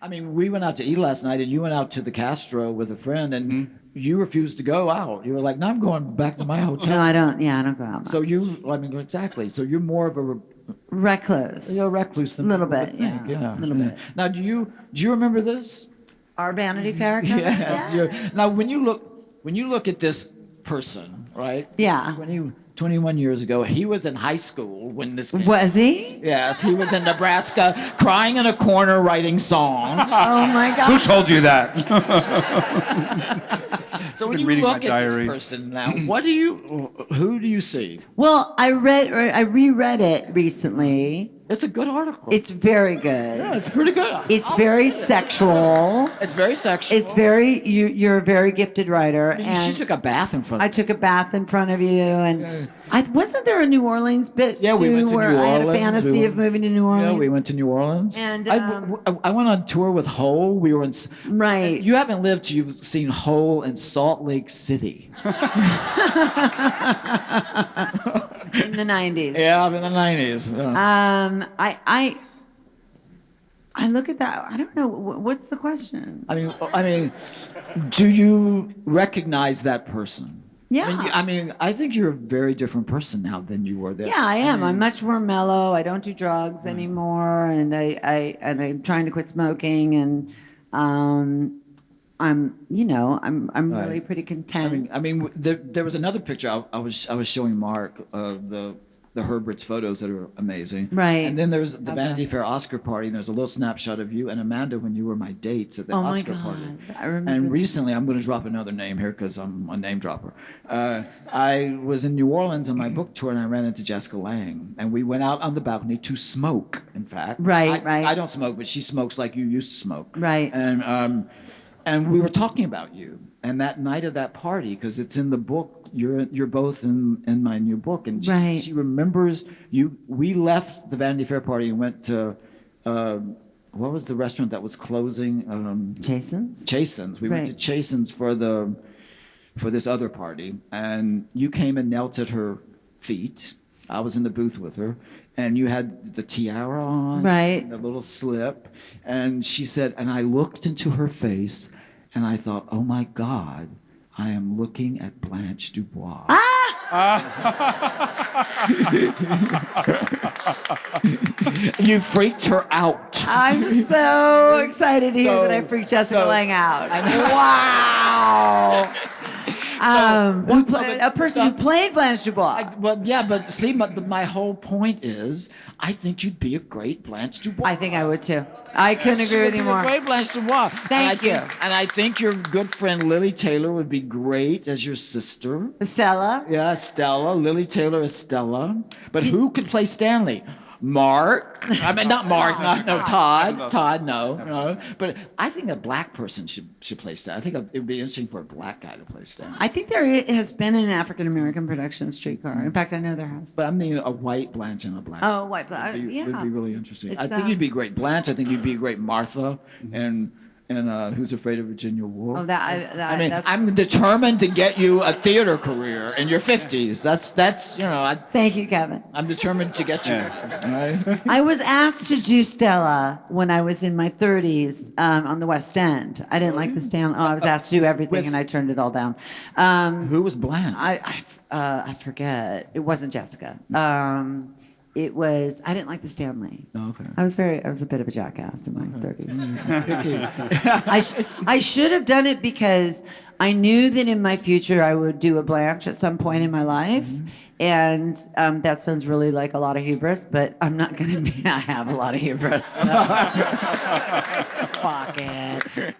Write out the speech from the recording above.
I mean, we went out to eat last night, and you went out to the Castro with a friend, and you refused to go out. You were like, "No, I'm going back to my hotel." No, I don't. Yeah, I don't go out much. So I mean, exactly. So you're more of a Recluse. you're a recluse than Little people bit, would think. yeah. Yeah, Little bit. Now, do you remember this? Our Vanity Fair cover? Yes. Yeah. Now, when you look at this person, right? Yeah. 21 years ago, he was in high school when this came. Was he? Yes, he was in Nebraska, crying in a corner, writing songs. Oh my Who God. told you that? So when been you reading my look at diary. this person now, who do you see? Well, I reread it recently. It's a good article. It's very good. Yeah, it's pretty good. It's very sexual. It's very sexual. It's very you're a very gifted writer. I mean, And she took a bath in front of I took a bath in front of you, and wasn't there a New Orleans bit Yeah, too, we went to where New I had a Orleans. fantasy of moving to New Orleans? Yeah, we went to New Orleans. And, I went on tour with Hole. We were in. Right. You haven't lived till you've seen Hole in Salt Lake City. In the 90s. Yeah, in the 90s. Yeah. I look at that. I don't know. What's the question? I mean, do you recognize that person? Yeah. I think you're a very different person now than you were then. Yeah, I am. I'm much more mellow. I don't do drugs anymore, and I'm trying to quit smoking, and I'm really pretty content. There was another picture I was showing Mark of the Herbert's photos that are amazing. Right. And then there's the Vanity Fair Oscar party, and there's a little snapshot of you and Amanda when you were my dates at the Oh my Oscar God, party. I remember. And recently, I'm going to drop another name here because I'm a name dropper. I was in New Orleans on my book tour, and I ran into Jessica Lange, and we went out on the balcony to smoke. In fact, Right. I don't smoke, but she smokes like you used to smoke. Right. And we were talking about you, and that night of that party, because it's in the book. You're both in my new book, and Right. she remembers you. We left the Vanity Fair party and went to what was the restaurant that was closing? Jason's? Jason's. We went to Right. Jason's for this other party, and you came and knelt at her feet. I was in the booth with her, and you had the tiara on, Right. and the little slip, and she said, and I looked into her face, and I thought, oh my God, I am looking at Blanche DuBois. You freaked her out. I'm so excited to hear that I freaked Jessica Lange out. Wow. A person who played Blanche DuBois. But see, my whole point is, I think you'd be a great Blanche DuBois. I think I would too. I couldn't agree with you more. Great Blanche DuBois. Thank you. And I think your good friend Lily Taylor would be great as your sister. Stella. Yeah, Stella. Lily Taylor is Stella. But who could play Stanley? Mark. I mean, not Mark. No, Todd. Todd. No. But I think a black person should play Stanley. I think it would be interesting for a black guy to play Stanley. I think there has been an African American production of Streetcar. In fact, I know there has. But I mean, a white Blanche and a black. Oh, white Blanche. Would be really interesting. It's, I think you'd be great Blanche. I think you'd be great Martha, and Who's Afraid of Virginia Woolf. Oh, I'm determined to get you a theater career in your 50s. That's Thank you, Kevin. I'm determined to get you. Right? I was asked to do Stella when I was in my 30s on the West End. I didn't like the Stanley. I was asked to do everything, and I turned it all down. Who was Blanche? I forget. It wasn't Jessica. It was. I didn't like the Stanley. Oh, okay. I was a bit of a jackass in my 30s. Okay. I should have done it because I knew that in my future I would do a Blanche at some point in my life, and that sounds really like a lot of hubris, but I'm not going to be. I have a lot of hubris. So. Fuck it.